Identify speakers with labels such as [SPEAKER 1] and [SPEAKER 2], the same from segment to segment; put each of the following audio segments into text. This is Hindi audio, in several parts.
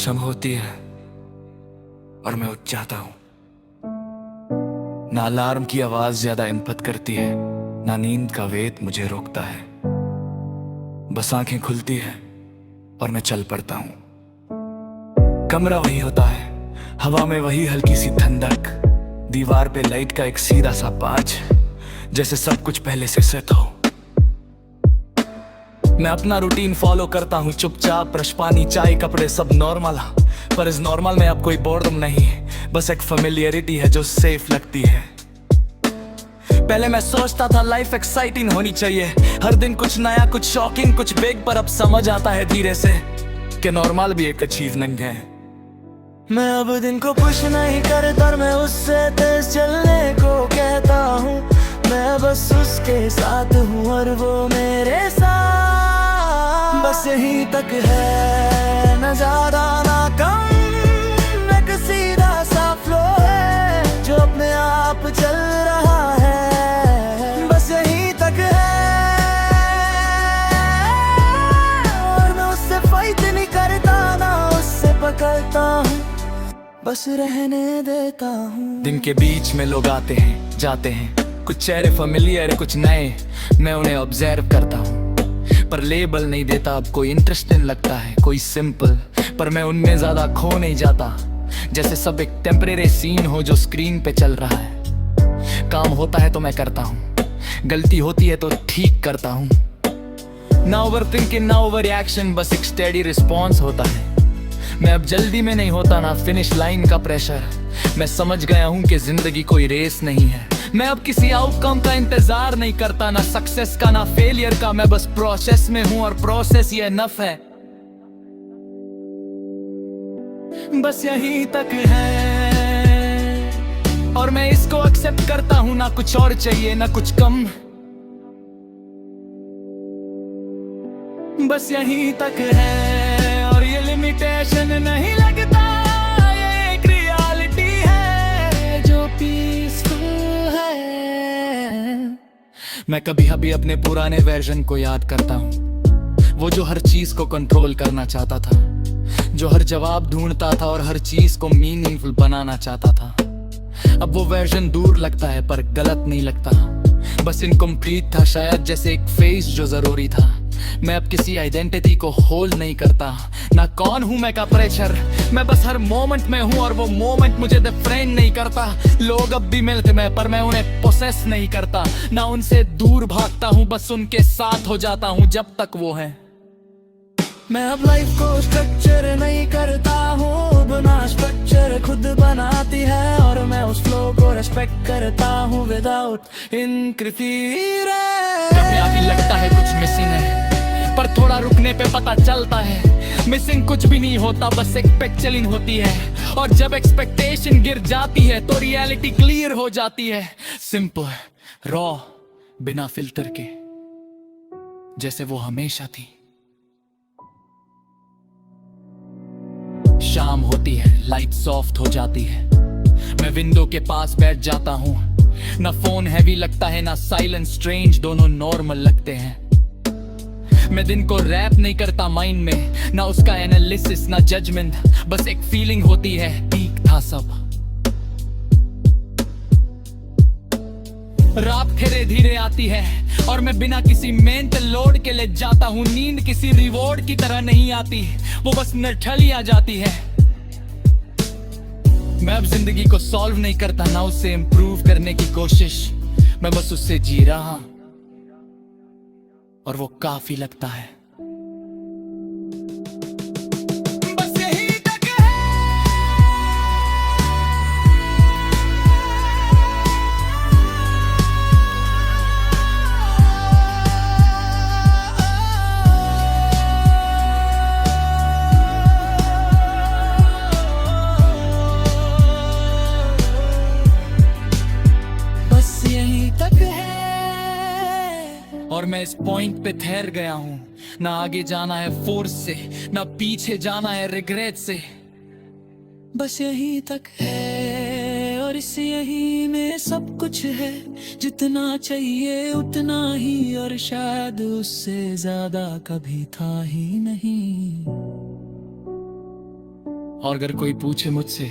[SPEAKER 1] शम होती है और मैं उठ जाता हूँ। ना अलार्म की आवाज ज्यादा इंपत करती है, ना नींद का वेद मुझे रोकता है। बस आंखें खुलती है और मैं चल पड़ता हूँ। कमरा वही होता है, हवा में वही हल्की सी ठंडक, दीवार पे लाइट का एक सीधा सा पाँच, जैसे सब कुछ पहले से सेट हो। मैं अपना रूटीन फॉलो करता हूँ चुपचाप, ब्रश, पानी, चाय, कपड़े सब नॉर्मल। पर इस नॉर्मल में अब कोई बोर्डम नहीं है, बस एक फेमिलियरिटी है जो सेफ लगती है। पहले मैं सोचता था लाइफ एक्साइटिंग होनी चाहिए, हर दिन कुछ नया, कुछ शॉकिंग, कुछ बिग, पर अब समझ आता है धीरे से कि नॉर्मल भी एक अचीवमेंट है।
[SPEAKER 2] मैं अब दिन को पुश नहीं करता और मैं उससे तेज चलने को कहता हूँ। मैं बस उसके साथ हूँ और वो मेरे साथ। बस यहीं तक है, न ज्यादा ना कम, एक सीधा सा फ्लो है जो अपने आप चल रहा है। बस यहीं तक है और मैं उससे फाइट नहीं करता, ना उससे पकड़ता हूँ, बस रहने देता हूँ।
[SPEAKER 1] दिन के बीच में लोग आते हैं जाते हैं, कुछ चेहरे फेमिलियर, कुछ नए। मैं उन्हें ऑब्जर्व करता हूँ पर लेबल नहीं देता। अब कोई इंटरेस्टिंग लगता है, कोई सिंपल, पर मैं उनमें ज्यादा खो नहीं जाता। जैसे सब एक टेम्परेरी सीन हो जो स्क्रीन पे चल रहा है। काम होता है तो मैं करता हूँ, गलती होती है तो ठीक करता हूँ। ना ओवर थिंकिंग, ना ओवर रिएक्शन, बस एक स्टेडी रिस्पॉन्स होता है। मैं अब जल्दी में नहीं होता, ना फिनिश लाइन का प्रेशर। मैं समझ गया हूँ कि जिंदगी कोई रेस नहीं है। मैं अब किसी आउटकम का इंतजार नहीं करता, ना सक्सेस का, ना फेलियर का। मैं बस प्रोसेस में हूँ और प्रोसेस ये इनफ है। बस यहीं तक है और मैं इसको एक्सेप्ट करता हूँ, ना कुछ और चाहिए ना कुछ कम। बस यहीं तक है और ये लिमिटेशन नहीं लगता, ये एक रियलिटी है जो पीसफुल है। मैं कभी कभी अपने पुराने वर्जन को याद करता हूँ, वो जो हर चीज को कंट्रोल करना चाहता था, जो हर जवाब ढूंढता था और हर चीज को मीनिंगफुल बनाना चाहता था। अब वो वर्जन दूर लगता है पर गलत नहीं लगता, बस इनकम्प्लीट था शायद, जैसे एक फेस जो जरूरी था। मैं अब किसी आइडेंटिटी को होल्ड नहीं करता, ना कौन हूँ मैं का प्रेशर। मैं बस हर मोमेंट में हूँ और वो मोमेंट मुझे डिफरेंट नहीं करता। लोग अब भी मिलते मैं, पर मैं उन्हें पोसेस नहीं करता, ना उनसे दूर भागता हूँ, बस उनके साथ हो जाता हूँ जब तक वो है।
[SPEAKER 2] मैं अब लाइफ को स्ट्रक्चर नहीं करता हूँ, बिना स्ट्रक्चर खुद बनाती है। और मैं उस फ्लो को रेस्पेक्ट करता हूँ विदाउट इंटरफियरेंस।
[SPEAKER 1] जब में आगे लगता है कुछ मिसिंग है, पर थोड़ा रुकने पे पता चलता है मिसिंग कुछ भी नहीं होता, बस एक्सपेक्टेशन होती है। और जब एक्सपेक्टेशन गिर जाती है तो रियलिटी क्लियर हो जाती है। सिंपल, रॉ, बिना फिल्टर के, जैसे वो हमेशा थी। शाम होती है, लाइट सॉफ्ट हो जाती है, मैं विंडो के पास बैठ जाता हूँ। ना फोन हैवी लगता है, ना साइलेंस स्ट्रेंज, दोनों नॉर्मल लगते हैं। मैं दिन को रैप नहीं करता माइंड में, ना उसका एनालिसिस ना जजमेंट, बस एक फीलिंग होती है, ठीक था सब। रात धीरे धीरे आती है और मैं बिना किसी मेंटल लोड के ले जाता हूँ। नींद किसी रिवॉर्ड की तरह नहीं आती, वो बस नठली आ जाती है। मैं अब जिंदगी को सॉल्व नहीं करता, ना उससे इम्प्रूव करने की कोशिश। मैं बस उससे जी रहा हूं और वो काफी लगता है। बस यही तक है और मैं इस पॉइंट पे ठहर गया हूँ। ना आगे जाना है फोर्स से, ना पीछे जाना है रिग्रेट से।
[SPEAKER 2] बस यहीं तक है और इस यहीं में सब कुछ है, जितना चाहिए उतना ही, और शायद उससे ज्यादा कभी था ही नहीं।
[SPEAKER 1] और अगर कोई पूछे मुझसे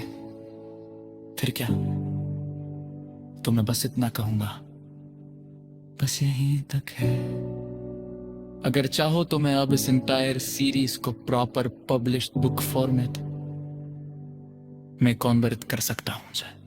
[SPEAKER 1] फिर क्या, तो मैं बस इतना कहूंगा, बस यहीं तक है। अगर चाहो तो मैं अब इस इंटायर सीरीज को प्रॉपर पब्लिश्ड बुक फॉर्मेट में कन्वर्ट कर सकता हूं।